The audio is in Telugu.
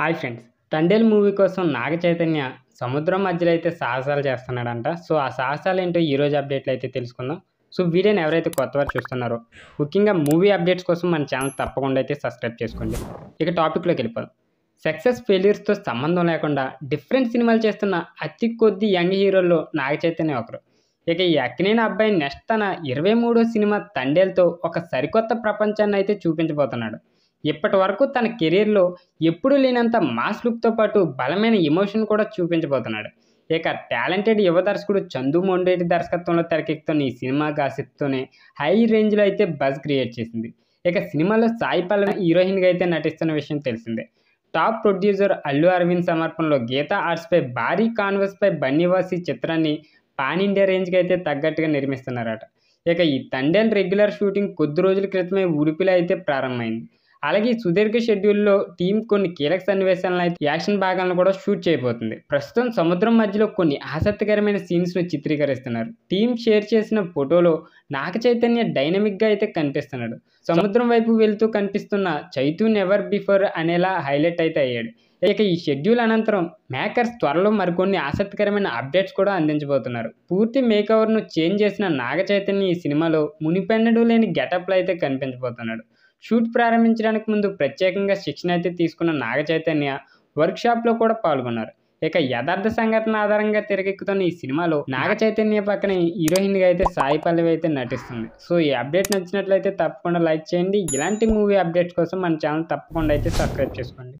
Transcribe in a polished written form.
Hi friends. 'తండేల్' మూవీ కోసం నాగ చైతన్య సముద్రం మధ్యలో అయితే సాహసాలు చేస్తున్నాడంట. సో, ఆ సాహసాలేంటో ఈరోజు అప్డేట్‌లో అయితే తెలుసుకుందాం. సో, వీడియోని ఎవరైతే కొత్తవారు చూస్తున్నారో, ముఖ్యంగా మూవీ అప్డేట్స్ కోసం మన ఛానల్ తప్పకుండా అయితే సబ్స్క్రైబ్ చేసుకోండి. ఇక టాపిక్‌లోకి వెళ్ళిపోదాం. సక్సెస్, ఫెయిల్యూర్స్‌తో సంబంధం లేకుండా డిఫరెంట్ సినిమాలు చేస్తున్న అతి కొద్ది యంగ్ హీరోల్లో నాగ చైతన్య ఒకరు. ఇక ఈ అక్కినేని అబ్బాయి నెక్స్ట్ తన 23వ సినిమా 'తండేల్'తో ఒక సరికొత్త ప్రపంచాన్ని అయితే చూపించబోతున్నాడు. ఇప్పటి వరకు తన కెరీర్‌లో ఎప్పుడూ లేనంత మాస్ లుక్‌తో పాటు బలమైన ఎమోషన్ కూడా చూపించబోతున్నాడు. ఇక టాలెంటెడ్ యువ దర్శకుడు చందు మొండేటి దర్శకత్వంలో తెరకెక్కుతున్న ఈ సినిమా గాసిప్‌తోనే హై రేంజ్‌లో అయితే బజ్ క్రియేట్ చేసింది. ఇక సినిమాలో సాయి పల్లవి హీరోయిన్‌గా అయితే నటిస్తున్న విషయం తెలిసిందే. టాప్ ప్రొడ్యూసర్ అల్లు అరవింద్ సమర్పణలో గీతా ఆర్ట్స్‌పై భారీ కాన్వాస్‌పై బన్నీవాసి చిత్రాన్ని పాన్ ఇండియా రేంజ్‌కి అయితే తగ్గట్టుగా నిర్మిస్తున్నారట. ఇక ఈ 'తండేల్' రెగ్యులర్ షూటింగ్ కొద్ది రోజుల క్రితమే ఉడుపిలో అయితే ప్రారంభమైంది. అలాగే ఈ సుదీర్ఘ షెడ్యూల్‌లో టీమ్ కొన్ని కీలక సన్నివేశాలను అయితే యాక్షన్ భాగాలను కూడా షూట్ చేయబోతుంది. ప్రస్తుతం సముద్రం మధ్యలో కొన్ని ఆసక్తికరమైన సీన్స్‌ను చిత్రీకరిస్తున్నారు. టీమ్ షేర్ చేసిన ఫోటోలో నాగ చైతన్య డైనమిక్‌గా అయితే కనిపిస్తున్నాడు. సముద్రం వైపు వెళ్తూ కనిపిస్తున్న 'చైతూ నెవర్ బిఫోర్' అనేలా హైలైట్ అయితే అయ్యాడు. ఇక ఈ షెడ్యూల్ అనంతరం మేకర్స్ త్వరలో మరికొన్ని ఆసక్తికరమైన అప్డేట్స్ కూడా అందించబోతున్నారు. పూర్తి మేకవర్‌ను చేంజ్ చేసిన నాగ చైతన్య ఈ సినిమాలో మునుపెన్నడూ లేని గెటప్‌లో అయితే కనిపించబోతున్నాడు. షూట్ ప్రారంభించడానికి ముందు ప్రత్యేకంగా శిక్షణ అయితే తీసుకున్న నాగ చైతన్య వర్క్‌షాప్‌లో కూడా పాల్గొన్నారు. ఇక యథార్థ సంఘటన ఆధారంగా తెరకెక్కుతున్న ఈ సినిమాలో నాగ చైతన్య పక్కన హీరోయిన్‌గా అయితే సాయి పల్లవి అయితే నటిస్తుంది. సో, ఈ అప్డేట్ నచ్చినట్లయితే తప్పకుండా లైక్ చేయండి. ఇలాంటి మూవీ అప్డేట్స్ కోసం మన ఛానల్ తప్పకుండా అయితే సబ్స్క్రైబ్ చేసుకోండి.